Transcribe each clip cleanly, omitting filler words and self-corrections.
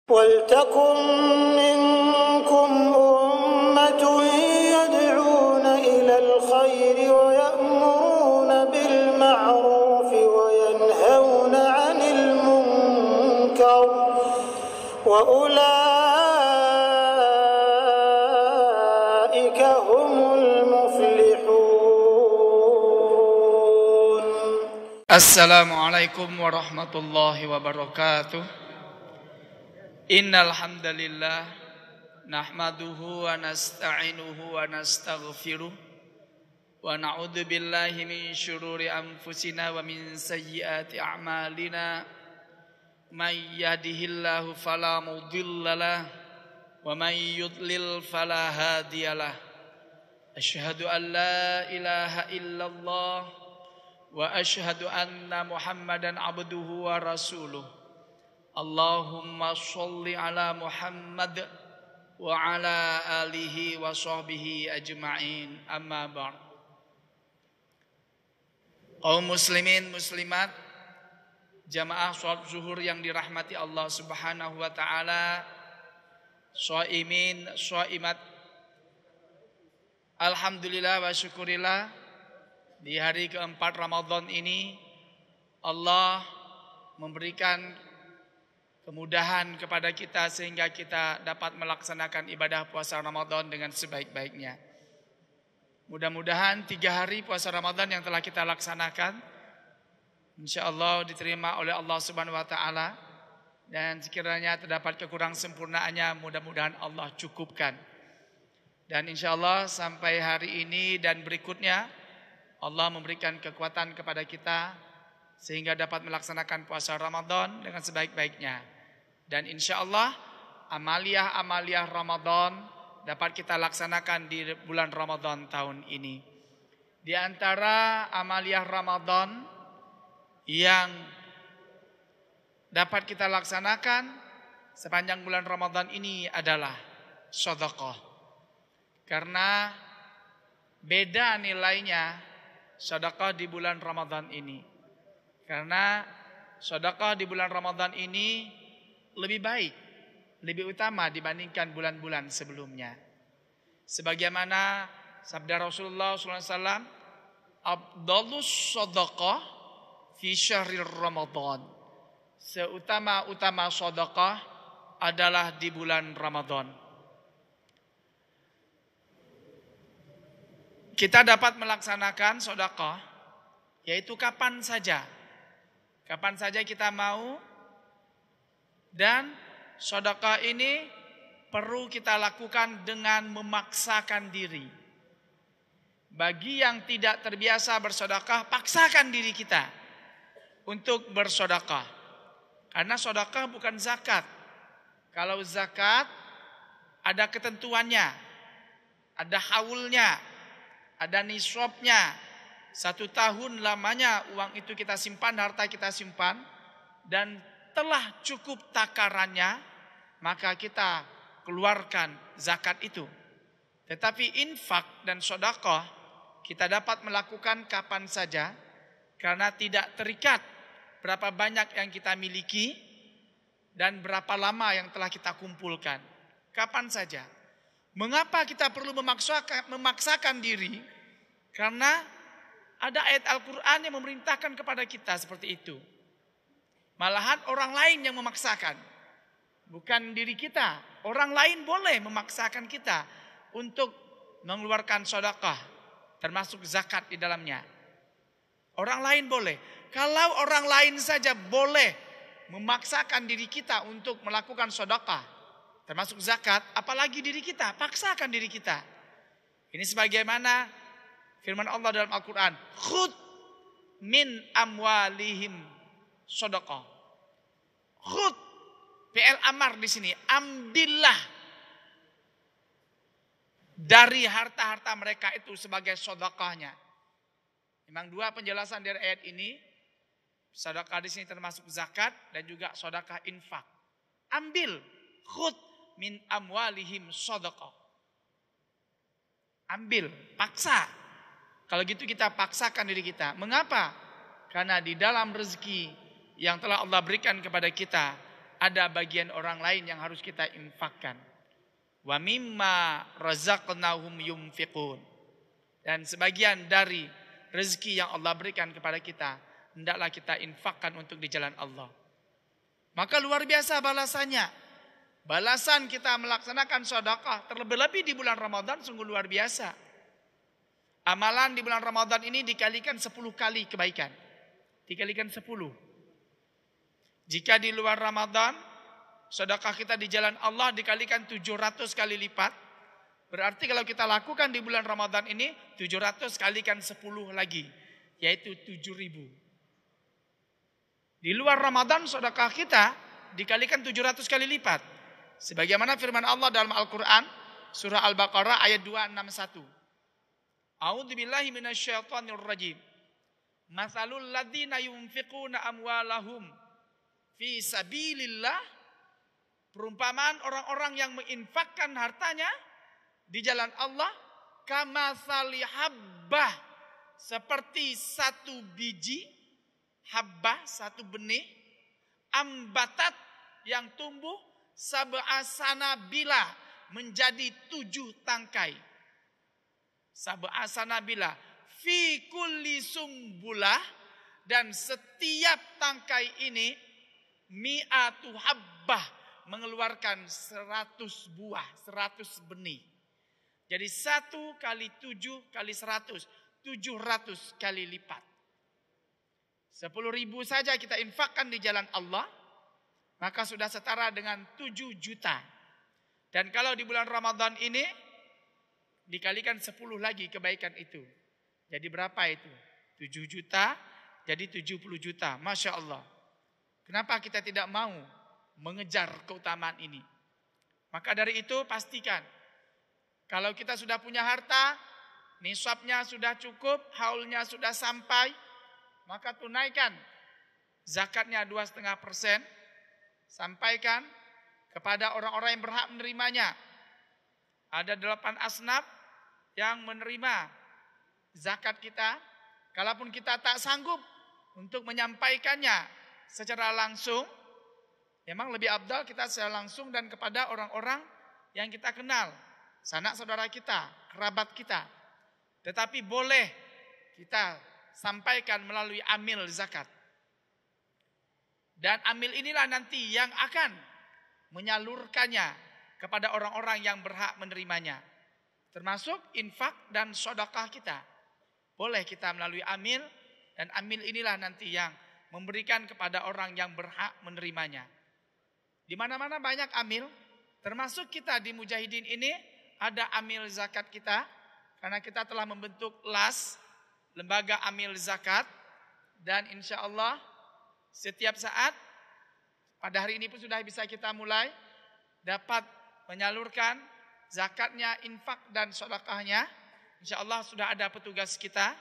وَلْتَكُنْ مِنْكُمْ أُمَّةٌ يَدْعُونَ إِلَى الْخَيْرِ وَيَأْمُرُونَ بِالْمَعْرُوفِ وَيَنْهَوْنَ عَنِ الْمُنْكَرِ وَأُولَئِكَ هُمُ الْمُفْلِحُونَ. Assalamualaikum warahmatullahi wabarakatuh. Innal hamdalillah nahmaduhu wa nasta'inuhu wa nastaghfiruh wa na'udzu billahi min syururi anfusina wa min sayyiati a'malina. May yahdihillahu fala mudhillalah wa may yudlil fala hadiyalah. Asyhadu an la ilaha illallah wa asyhadu anna Muhammadan abduhu wa rasuluh. Allahumma sholli ala Muhammad wa ala alihi wa sahbihi ajma'in. Amma ba'd. Kaum muslimin muslimat, jamaah sholat zuhur yang dirahmati Allah Subhanahu wa taala, shaimin shaimat, alhamdulillah wa syukurillah, di hari keempat Ramadan ini Allah memberikan kemudahan kepada kita sehingga kita dapat melaksanakan ibadah puasa Ramadan dengan sebaik-baiknya. Mudah-mudahan 3 hari puasa Ramadan yang telah kita laksanakan insyaallah diterima oleh Allah Subhanahu wa taala, dan sekiranya terdapat kekurang sempurnaannya mudah-mudahan Allah cukupkan. Dan insyaallah sampai hari ini dan berikutnya Allah memberikan kekuatan kepada kita sehingga dapat melaksanakan puasa Ramadan dengan sebaik-baiknya. Dan insyaallah amaliyah Ramadan dapat kita laksanakan di bulan Ramadan tahun ini. Di antara amaliyah Ramadan yang dapat kita laksanakan sepanjang bulan Ramadan ini adalah sedekah. Karena beda nilainya sedekah di bulan Ramadan ini. Karena sedekah di bulan Ramadan ini lebih baik, lebih utama dibandingkan bulan-bulan sebelumnya. Sebagaimana sabda Rasulullah SAW, "Afdhalus shadaqah fi syahril Ramadan." Seutama-utama sedekah adalah di bulan Ramadan. Kita dapat melaksanakan sedekah yaitu kapan saja. Kapan saja kita mau. Dan sedekah ini perlu kita lakukan dengan memaksakan diri. Bagi yang tidak terbiasa bersedekah, paksakan diri kita untuk bersedekah. Karena sedekah bukan zakat. Kalau zakat ada ketentuannya, ada haulnya, ada nisabnya. 1 tahun lamanya uang itu kita simpan, harta kita simpan, dan telah cukup takarannya, maka kita keluarkan zakat itu. Tetapi infak dan sedekah kita dapat melakukan kapan saja, karena tidak terikat berapa banyak yang kita miliki dan berapa lama yang telah kita kumpulkan. Kapan saja. Mengapa kita perlu memaksakan diri? Karena ada ayat Al-Quran yang memerintahkan kepada kita seperti itu. Malahan orang lain yang memaksakan, bukan diri kita. Orang lain boleh memaksakan kita untuk mengeluarkan sedekah, termasuk zakat di dalamnya. Orang lain boleh. Kalau orang lain saja boleh memaksakan diri kita untuk melakukan sedekah, termasuk zakat, apalagi diri kita, paksakan diri kita. Ini sebagaimana firman Allah dalam Al-Quran, "Khudh min amwalihim sedekah." Khud, fi'il amar di sini, ambillah dari harta-harta mereka itu sebagai sedekahnya. Memang 2 penjelasan dari ayat ini. Sedekah di sini termasuk zakat dan juga sedekah infak. Ambil, khud min amwalihim sedekah. Ambil, paksa. Kalau gitu kita paksakan diri kita. Mengapa? Karena di dalam rezeki yang telah Allah berikan kepada kita ada bagian orang lain yang harus kita infakkan. Wa mimma razaqnahum yunfiqun. Dan sebagian dari rezeki yang Allah berikan kepada kita, hendaklah kita infakkan untuk di jalan Allah. Maka luar biasa balasannya. Balasan kita melaksanakan sedekah terlebih-lebih di bulan Ramadan sungguh luar biasa. Amalan di bulan Ramadan ini dikalikan 10 kali kebaikan. Dikalikan 10. Jika di luar Ramadan, sedekah kita di jalan Allah dikalikan 700 kali lipat. Berarti kalau kita lakukan di bulan Ramadan ini, 700 kalikan 10 lagi. Yaitu 7.000. Di luar Ramadan, sedekah kita dikalikan 700 kali lipat. Sebagaimana firman Allah dalam Al-Quran, surah Al-Baqarah ayat 261. A'udzubillahi minasyaitonir rajim. Matsalul ladzina yunfiquna amwalahum fi sabilillah, perumpamaan orang-orang yang menginfakkan hartanya di jalan Allah, kamatsali habbah, seperti satu biji habbah, satu benih, ambatat yang tumbuh, sab'a sanabila, menjadi 7 tangkai. Sab'a sanabila fi kulli sumbulah, dan setiap tangkai ini mi'atu habbah, mengeluarkan 100 buah, 100 benih. Jadi 1 kali 7 kali 100, 700 kali lipat. 10.000 saja kita infakkan di jalan Allah, maka sudah setara dengan 7 juta. Dan kalau di bulan Ramadan ini dikalikan 10 lagi kebaikan itu. Jadi berapa itu? 7 juta jadi 70 juta. Masya Allah. Kenapa kita tidak mau mengejar keutamaan ini? Maka dari itu pastikan, kalau kita sudah punya harta, nisabnya sudah cukup, haulnya sudah sampai, maka tunaikan zakatnya 2,5%, sampaikan kepada orang-orang yang berhak menerimanya. Ada 8 asnaf yang menerima zakat kita. Kalaupun kita tak sanggup untuk menyampaikannya secara langsung, memang lebih afdal kita secara langsung dan kepada orang-orang yang kita kenal, sanak saudara kita, kerabat kita. Tetapi boleh kita sampaikan melalui amil zakat. Dan amil inilah nanti yang akan menyalurkannya kepada orang-orang yang berhak menerimanya. Termasuk infak dan sedekah kita. Boleh kita melalui amil, dan amil inilah nanti yang memberikan kepada orang yang berhak menerimanya. Di mana-mana banyak amil, termasuk kita di Mujahidin ini ada amil zakat kita, karena kita telah membentuk LAS, Lembaga Amil Zakat, dan insya Allah setiap saat, pada hari ini pun sudah bisa kita mulai dapat menyalurkan zakatnya, infak dan sedekahnya. Insya Allah sudah ada petugas kita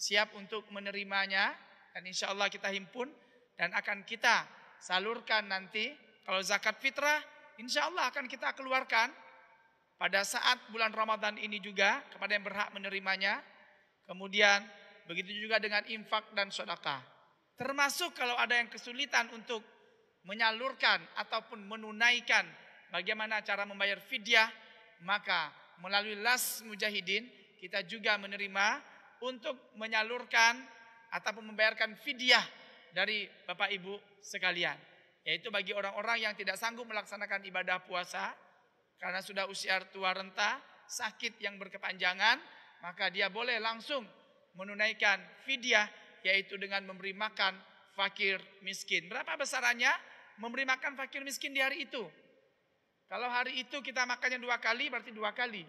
siap untuk menerimanya, dan insya Allah kita himpun dan akan kita salurkan nanti. Kalau zakat fitrah, insya Allah akan kita keluarkan pada saat bulan Ramadan ini juga kepada yang berhak menerimanya. Kemudian begitu juga dengan infak dan sedekah. Termasuk kalau ada yang kesulitan untuk menyalurkan ataupun menunaikan bagaimana cara membayar fidyah, maka melalui LAS Mujahidin kita juga menerima untuk menyalurkan ataupun membayarkan fidyah dari Bapak Ibu sekalian. Yaitu bagi orang-orang yang tidak sanggup melaksanakan ibadah puasa karena sudah usia tua renta, sakit yang berkepanjangan, maka dia boleh langsung menunaikan fidyah, yaitu dengan memberi makan fakir miskin. Berapa besarannya memberi makan fakir miskin di hari itu? Kalau hari itu kita makannya 2 kali, berarti 2 kali.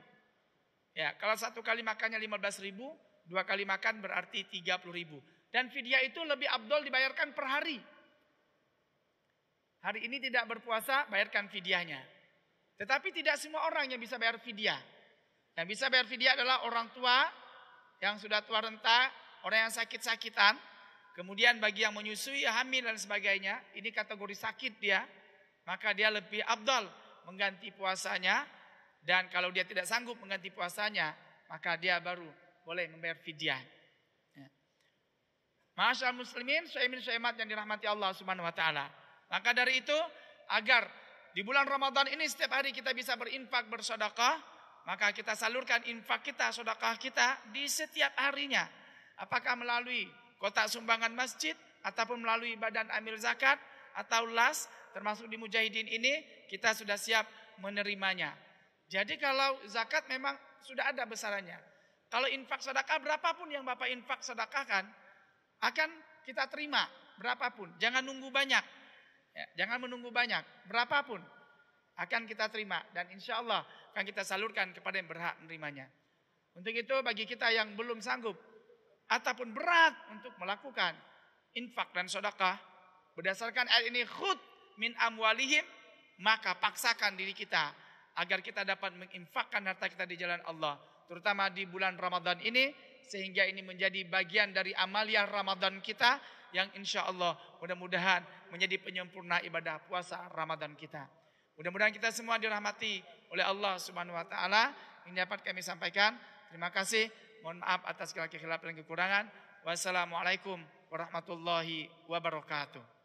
Ya, kalau 1 kali makannya 15.000, 2 kali makan berarti 30.000. Dan fidyah itu lebih afdol dibayarkan per hari. Hari ini tidak berpuasa, bayarkan fidyahnya. Tetapi tidak semua orang yang bisa bayar fidyah. Yang bisa bayar fidyah adalah orang tua yang sudah tua renta, orang yang sakit-sakitan. Kemudian bagi yang menyusui, hamil dan sebagainya, ini kategori sakit dia, maka dia lebih afdal mengganti puasanya, dan kalau dia tidak sanggup mengganti puasanya, maka dia baru boleh membayar fidyah. Ya. Ma'asyarul muslimin, syaimin syaimat yang dirahmati Allah Subhanahu wa taala. Maka dari itu, agar di bulan Ramadan ini setiap hari kita bisa berinfak, bersedekah, maka kita salurkan infak kita, sedekah kita di setiap harinya. Apakah melalui kotak sumbangan masjid, ataupun melalui badan amil zakat, atau las, termasuk di Mujahidin ini, kita sudah siap menerimanya. Jadi kalau zakat memang sudah ada besarannya. Kalau infak sedekah, berapapun yang Bapak infak sedekahkan, akan kita terima, berapapun. Jangan nunggu banyak. Ya, jangan menunggu banyak, berapapun akan kita terima. Dan insya Allah akan kita salurkan kepada yang berhak menerimanya. Untuk itu bagi kita yang belum sanggup ataupun berat untuk melakukan infak dan sedekah, berdasarkan ayat ini, khud min amwalihim, maka paksakan diri kita agar kita dapat menginfakkan harta kita di jalan Allah, terutama di bulan Ramadan ini, sehingga ini menjadi bagian dari amaliyah Ramadan kita yang insya Allah mudah-mudahan menjadi penyempurna ibadah puasa Ramadan kita. Mudah-mudahan kita semua dirahmati oleh Allah Subhanahu wa taala. Ini dapat kami sampaikan. Terima kasih. Mohon maaf atas segala kekhilafan dan kekurangan. Wassalamualaikum warahmatullahi wabarakatuh.